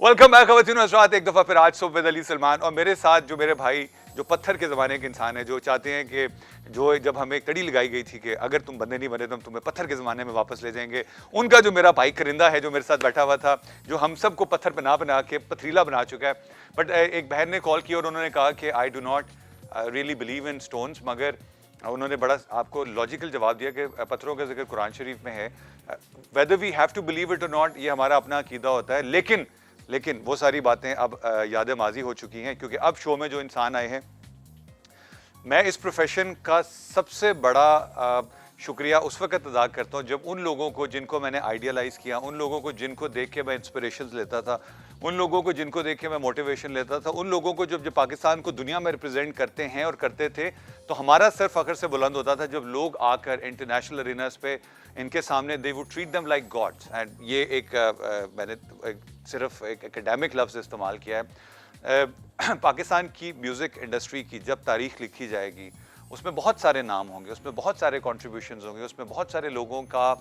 Welcome back खवातीन हज़रात, एक दफ़ा फिर आज सुबह विद अली सलमान और मेरे साथ जो मेरे भाई जो पत्थर के ज़माने के इंसान है, जो चाहते हैं कि जो जब हमें एक कड़ी लगाई गई थी कि अगर तुम बंदे नहीं बने तो हम तुम्हें पत्थर के ज़माने में वापस ले जाएंगे, उनका जो मेरा भाई करिंदा है जो मेरे साथ बैठा हुआ था, जो हम सबको पत्थर बना बना के पथरीला बना चुका है। बट एक बहन ने कॉल किया और उन्होंने कहा कि I do not really believe in stones, मगर उन्होंने बड़ा आपको लॉजिकल जवाब दिया कि पत्थरों का जिक्र कुरान शरीफ में है। Whether we have to believe it और नॉट, ये हमारा अपना अकीदा होता है, लेकिन वो सारी बातें अब याद माजी हो चुकी हैं, क्योंकि अब शो में जो इंसान आए हैं, मैं इस प्रोफेशन का सबसे बड़ा शुक्रिया उस वक्त अदा करता हूँ जब उन लोगों को जिनको मैंने आइडियलाइज़ किया, उन लोगों को जिनको देख के मैं इंस्पिरेशंस लेता था, उन लोगों को जिनको देख के मैं मोटिवेशन लेता था, उन लोगों को जब पाकिस्तान को दुनिया में रिप्रेजेंट करते हैं और करते थे, तो हमारा सर फ़ख्र से बुलंद होता था जब लोग आकर इंटरनेशनल अरीनास पे इनके सामने they would treat them like gods. And ये मैंने सिर्फ एक एकेडमिक लफ्ज़ इस्तेमाल किया है। पाकिस्तान की म्यूज़िक इंडस्ट्री की जब तारीख़ लिखी जाएगी, उसमें बहुत सारे नाम होंगे, उसमें बहुत सारे कॉन्ट्रीब्यूशंस होंगे, उसमें बहुत सारे लोगों का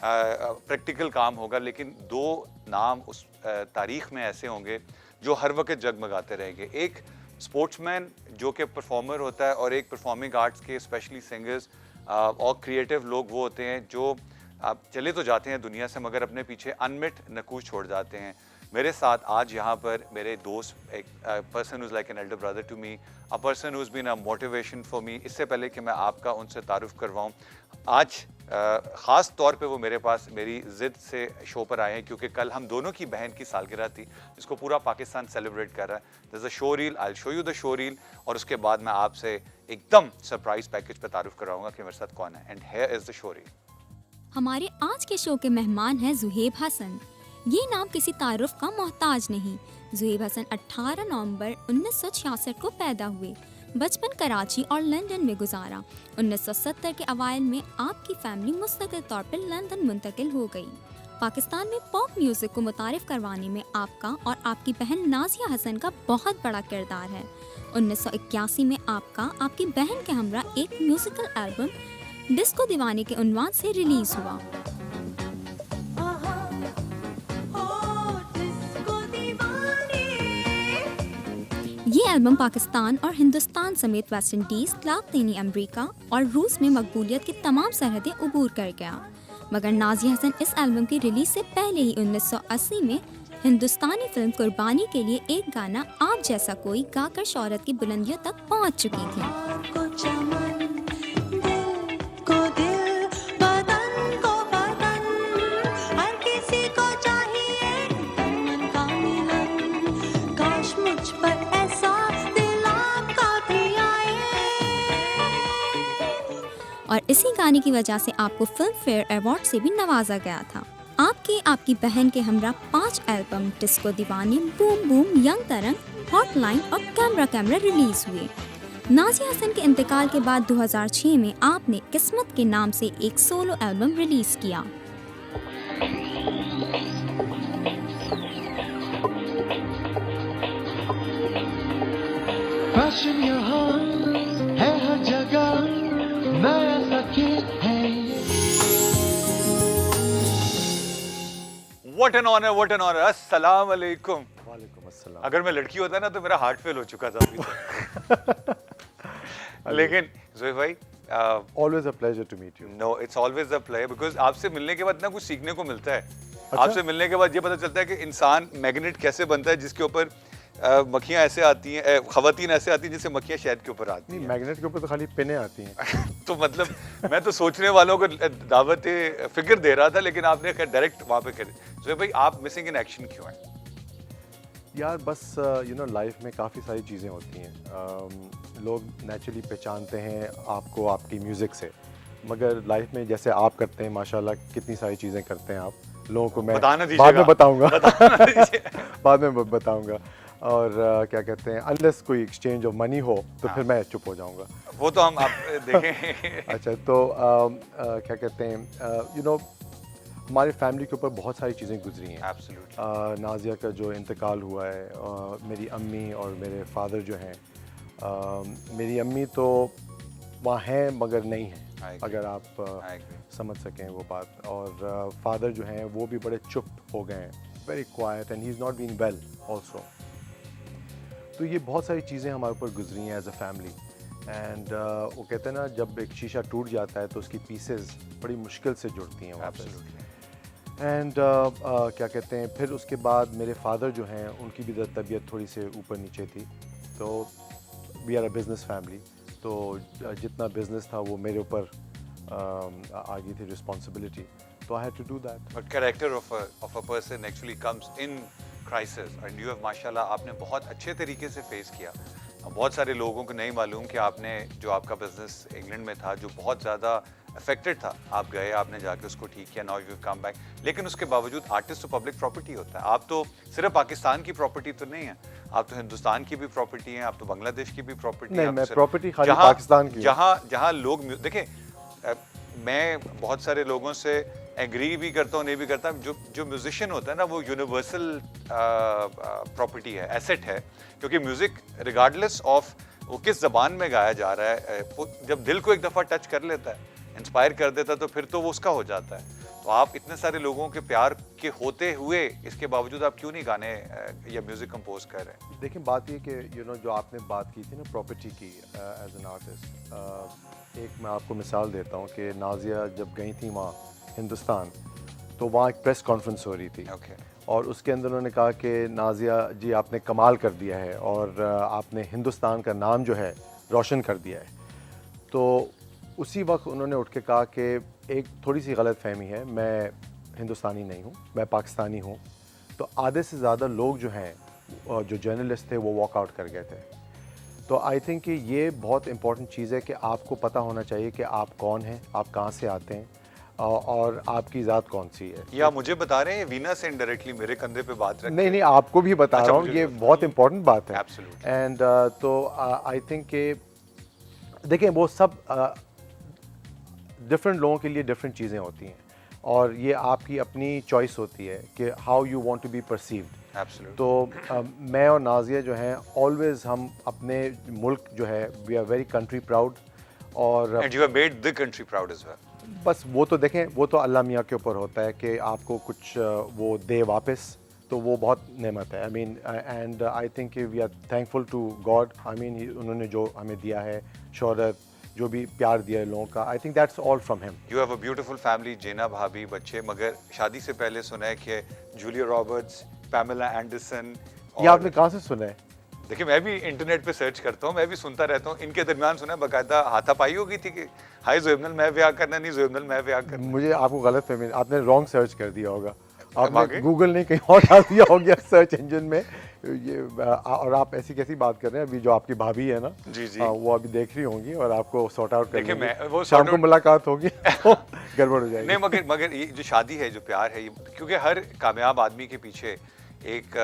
प्रैक्टिकल काम होगा, लेकिन दो नाम उस तारीख़ में ऐसे होंगे जो हर वक्त जगमगाते रहेंगे। एक स्पोर्ट्समैन जो कि परफॉर्मर होता है, और एक परफॉर्मिंग आर्ट्स के स्पेशली सिंगर्स और क्रिएटिव लोग वो होते हैं जो आप चले तो जाते हैं दुनिया से, मगर अपने पीछे अनमिट नकूश छोड़ जाते हैं। मेरे साथ आज यहाँ पर मेरे दोस्त, एक person who's like an elder brother to me, a person who's been a motivation for me. इससे पहले कि मैं आपका उनसे तारुफ़ करवाऊँ, आज ख़ास तौर पे वो मेरे पास मेरी ज़िद से शो पर आए हैं, क्योंकि कल हम दोनों की बहन की सालगिरह थी, जिसको पूरा पाकिस्तान सेलिब्रेट कर रहा है। This is a show reel, I will show you the show reel, और उसके बाद मैं आपसे एकदम सरप्राइज़ पैकेज पे तारुफ़ करवाऊँगा कि मेरे साथ कौन है। And here is the show reel. हमारे आज के शो के मेहमान हैं ज़ुहेब हसन। ये नाम किसी तारुफ का मोहताज नहीं। ज़ुहेब हसन 18 नवंबर 1966 को पैदा हुए। बचपन कराची और लंदन में गुजारा। 1970 के अवाइल में आपकी फैमिली मुस्तकिल तौर पर लंदन मुंतकिल हो गई। पाकिस्तान में पॉप म्यूजिक को मुतारिफ करवाने में आपका और आपकी बहन नाजिया हसन का बहुत बड़ा किरदार है। 1981 में आपका आपकी बहन के हमरा एक म्यूजिकल एल्बम डिस्को दीवाने के उन्वान से रिलीज हुआ। ये एल्बम पाकिस्तान और हिंदुस्तान समेत वेस्ट इंडीज, लातीनी अमेरिका और रूस में मकबूलियत की तमाम सरहदें उबूर कर गया। मगर नाज़िया हसन इस एल्बम की रिलीज से पहले ही 1980 में हिंदुस्तानी फिल्म कुर्बानी के लिए एक गाना आप जैसा कोई गाकर शोहरत की बुलंदियों तक पहुंच चुकी थी। और इसी गाने की वजह से आपको फिल्म फेयर अवार्ड से भी नवाजा गया था। आपकी बहन के हमरा 5 एल्बम डिस्को दीवाने, बूम बूम, यंग तरंग, हॉटलाइन और कैमरा कैमरा रिलीज हुए। नाज़िया हसन के इंतकाल के बाद 2006 में आपने किस्मत के नाम से एक सोलो एल्बम रिलीज किया। फैशन यहाँ है हर जगह, नया सकीत है। What an honour, what an honour. अस्सलाम वालेकुम। वालेकुम अस्सलाम। अगर मैं लड़की होता ना तो मेरा हार्ट फेल हो चुका था अभी तक। लेकिन ज़ुहेब भाई, Always a pleasure to meet you. No, it's always a play, because आपसे मिलने के बाद ना कुछ सीखने को मिलता है। अच्छा? आपसे मिलने के बाद ये पता चलता है कि इंसान मैग्नेट कैसे बनता है, जिसके ऊपर मक्खियाँ ऐसे आती हैं, खवातीन ऐसे आती हैं जैसे मक्खियाँ शहद के ऊपर आती नहीं, हैं। मैग्नेट के ऊपर तो खाली पिने आती हैं। तो मतलब मैं तो सोचने वालों को दावत फिक्र दे रहा था, लेकिन आपने डायरेक्ट वहाँ पे कर दी। ज़ुहेब भाई, आप मिसिंग इन एक्शन क्यों हैं? यार बस लाइफ में काफ़ी सारी चीज़ें होती हैं। लोग नेचुरली पहचानते हैं आपको आपकी म्यूज़िक से, मगर लाइफ में जैसे आप करते हैं माशाल्लाह, कितनी सारी चीज़ें करते हैं आप। लोगों को मैं बताना बाद में बताऊंगा। बताना दीजिए। बाद में बताऊंगा। और क्या कहते हैं, अनलेस कोई एक्सचेंज ऑफ मनी हो तो फिर मैं चुप हो जाऊंगा। वो तो हम आप देखें। अच्छा, तो क्या कहते हैं, हमारी फैमिली के ऊपर बहुत सारी चीज़ें गुजरी हैं। Absolutely. नाज़िया का जो इंतकाल हुआ है, मेरी अम्मी और मेरे फादर जो हैं, मेरी अम्मी तो वहाँ हैं मगर नहीं हैं, अगर आप समझ सकें वो बात। और फादर जो हैं वो भी बड़े चुप हो गए हैं। Very quiet and he is not been well also. तो ये बहुत सारी चीज़ें हमारे ऊपर गुजरी हैं एज अ फैमिली। एंड वो कहते हैं ना, जब एक शीशा टूट जाता है तो उसकी पीसेस बड़ी मुश्किल से जुड़ती हैं वापस। एंड क्या कहते हैं, फिर उसके बाद मेरे फादर जो हैं उनकी भी तबीयत थोड़ी से ऊपर नीचे थी। तो we are a business family, तो जितना बिज़नेस था वो मेरे ऊपर आ गई थी रिस्पॉन्सिबिलिटी, तो I had to do that. But character of a person actually comes in crisis and you have माशाल्लाह आपने बहुत अच्छे तरीके से फेस किया। बहुत सारे लोगों को नहीं मालूम कि आपने जो आपका बिजनेस इंग्लैंड में था जो बहुत ज़्यादा अफेक्टेड था, आप गए, आपने जाके उसको ठीक किया, नाउ यू कम बैक। लेकिन उसके बावजूद आर्टिस्ट तो पब्लिक प्रॉपर्टी होता है। आप तो सिर्फ पाकिस्तान की प्रॉपर्टी तो नहीं है, आप तो हिंदुस्तान की भी प्रॉपर्टी हैं, आप तो बांग्लादेश की भी प्रॉपर्टी नहीं, है। मैं प्रॉपर्टी खाली पाकिस्तान की हूँ। जहाँ लोग देखें, मैं बहुत सारे लोगों से एग्री भी करता हूँ, नहीं भी करता। जो म्यूजिशियन होता है ना, वो यूनिवर्सल प्रॉपर्टी है, एसेट है, क्योंकि म्यूजिक रिगार्डलेस ऑफ वो किस जबान में गाया जा रहा है, जब दिल को एक दफ़ा टच कर लेता है, इंस्पायर कर देता है, तो फिर तो वो उसका हो जाता है। तो आप इतने सारे लोगों के प्यार के होते हुए इसके बावजूद आप क्यों नहीं गाने या म्यूजिक कंपोज कर रहे हैं? देखिए, बात ये कि जो आपने बात की थी ना प्रॉपर्टी की एज एन आर्टिस्ट, एक मैं आपको मिसाल देता हूँ कि नाजिया जब गई थी वहाँ हिंदुस्तान, तो वहाँ एक प्रेस कॉन्फ्रेंस हो रही थी। और उसके अंदर उन्होंने कहा कि नाजिया जी आपने कमाल कर दिया है और आपने हिंदुस्तान का नाम जो है रोशन कर दिया है। तो उसी वक्त उन्होंने उठ के कहा कि एक थोड़ी सी गलत फहमी है, मैं हिंदुस्तानी नहीं हूँ, मैं पाकिस्तानी हूँ। तो आधे से ज़्यादा लोग जो हैं, जो जर्नलिस्ट थे, वो वॉकआउट कर गए थे। तो आई थिंक कि ये बहुत इंपॉर्टेंट चीज़ है कि आपको पता होना चाहिए कि आप कौन हैं, आप कहाँ से आते हैं और आपकी ज़ात कौन सी है। या मुझे बता रहे हैं वीना से इनडायरेक्टली मेरे कंधे पे बात रख नहीं नहीं, आपको भी बता अच्छा, रहा हूँ, मुझे ये भी बहुत इंपॉर्टेंट बात है। Absolutely. एंड तो आई थिंक कि देखें, वो सब डिफरेंट लोगों के लिए डिफरेंट चीज़ें होती हैं और ये आपकी अपनी चॉइस होती है कि how you want to be perceived. Absolutely. तो मैं और नाजिया जो हैं ऑलवेज हम अपने मुल्क जो है, we are very country proud. और And you have made the country proud as well. बस वो तो देखें, वो तो अल्लाह मियाँ के ऊपर होता है कि आपको कुछ वो दे वापस, तो वो बहुत नेमत है। I mean and I think we are thankful to God. I mean उन्होंने जो हमें दिया है, शोहरत, जो भी प्यार दिया है लोगों का, I think that's all from him. You have a beautiful family, जेना भाभी, बच्चे, मगर शादी से पहले सुना है कि जूलिया रॉबर्ट्स, पैमेला एंडरसन, ये आपने कहाँ से सुना है? देखिए मैं भी इंटरनेट पे सर्च करता हूँ, मैं भी सुनता रहता हूँ। इनके दरमियान सुना है बाकायदा हाथापाई हो गई थी कि हाय ज़ोएबनल मैं ब्याह करना, नहीं ज़ोएबनल मैं ब्याह करना। मुझे आपको गलत फहमी, आपने रॉन्ग सर्च कर दिया होगा, आगे? आपने गूगल नहीं कहीं और डाल दिया हो गया सर्च इंजन में ये। और आप ऐसी कैसी बात कर रहे हैं? अभी जो आपकी भाभी है ना, जी जी, वो अभी देख रही होंगी और आपको सॉर्ट आउट कर देखिए मैं वो शाम को मुलाकात होगी तो गड़बड़ हो जाएगी। नहीं, मगर ये जो शादी है, जो प्यार है, ये क्योंकि हर कामयाब आदमी के पीछे एक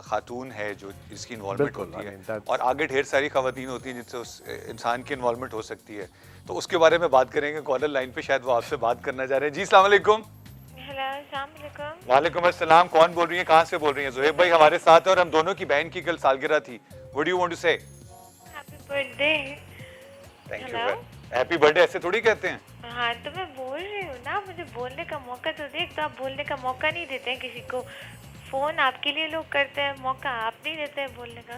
खातून है जो इसकी इन्वॉल्वमेंट बिल्कुल, होती I mean, है, that's- और आगे ढेर सारी खवातीन होती हैं जिनसे उस इंसान की इन्वॉल्वमेंट हो सकती है। तो उसके बारे में बात करेंगे। कॉलर लाइन पे शायद वो आपसे बात करना चाह रहे हैं। जी अस्सलाम वालेकुम। हेलो, अस्सलाम वालेकुम। वालेकुम अस्सलाम। कौन बोल रही है, कहाँ से बोल रही हैं? ज़ोहेब भाई हमारे साथ है और हम दोनों की बहन की कल सालगिरह थी। What do you want to say? Happy birthday. Thank you. Hello? Happy birthday ऐसे थोड़ी कहते हैं। हाँ, तो मैं बोल रही हूँ ना, मुझे बोलने का मौका तो दे। तो आप बोलने का मौका नहीं देते हैं किसी को। फोन आपके लिए लोग करते हैं, मौका आप नहीं देते हैं बोलने का।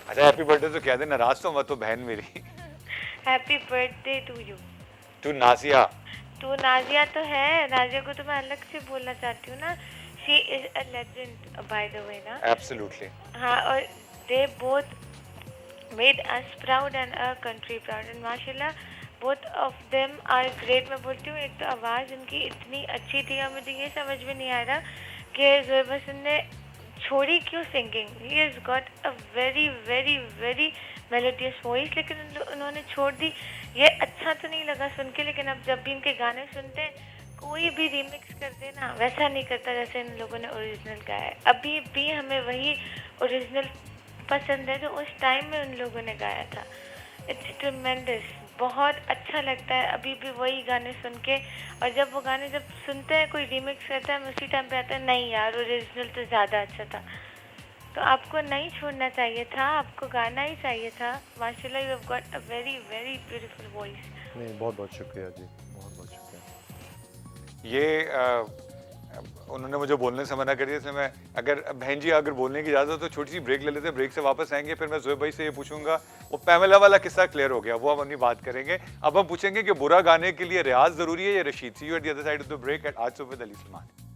अच्छा हैप्पी बर्थडे तो कह दे, नाराज तो मत हो बहन मेरी। Happy birthday to you. To Nazia. तो नाजिया तो है, नाजिया को तो मैं अलग से बोलना चाहती हूँ ना। She is a legend by the way ना। एब्सोल्युटली। हाँ, और they both made us proud and a country proud and माशाल्लाह both of them are great. मैं बोलती हूँ, एक तो आवाज़ उनकी इतनी अच्छी थी और मुझे ये समझ में नहीं आ रहा कि ज़ोएब हसन ने छोड़ी क्यों singing. He has got a very very very melodious voice, लेकिन उन्होंने छोड़ दी। ये अच्छा तो नहीं लगा सुन के, लेकिन अब जब भी इनके गाने सुनते हैं, कोई भी रीमिक्स कर दे ना, वैसा नहीं करता जैसे इन लोगों ने ओरिजिनल गाया है। अभी भी हमें वही ओरिजिनल पसंद है जो उस टाइम में उन लोगों ने गाया था। इट्स ट्रिमेंडस, बहुत अच्छा लगता है अभी भी वही गाने सुन के। और जब वो गाने जब सुनते हैं, कोई रीमिक्स करता है, उसी टाइम पे आता है नहीं यार ओरिजिनल तो ज़्यादा अच्छा था। तो आपको नहीं छोड़ना चाहिए था, आपको गाना ही चाहिए था। माशाल्लाह, you have got a very very beautiful voice. नहीं, बहुत बहुत शुक्रिया जी, बहुत बहुत शुक्रिया। ये उन्होंने मुझे बोलने से मना कर दिया, इसलिए मैं अगर बहन जी अगर बोलने की इजाज़त हो तो छोटी सी ब्रेक ले लेते हैं, ब्रेक से वापस आएंगे फिर मैं ज़ोहेब भाई से ये पूछूंगा, वो पैमेला वाला किस्सा क्लियर हो गया, वो हम अपनी बात करेंगे। अब हम पूछेंगे कि बुरा गाने के लिए रियाज ज़रूरी है या Rashid. See you at the other side of the break at आज सुबह विद अली सलमान।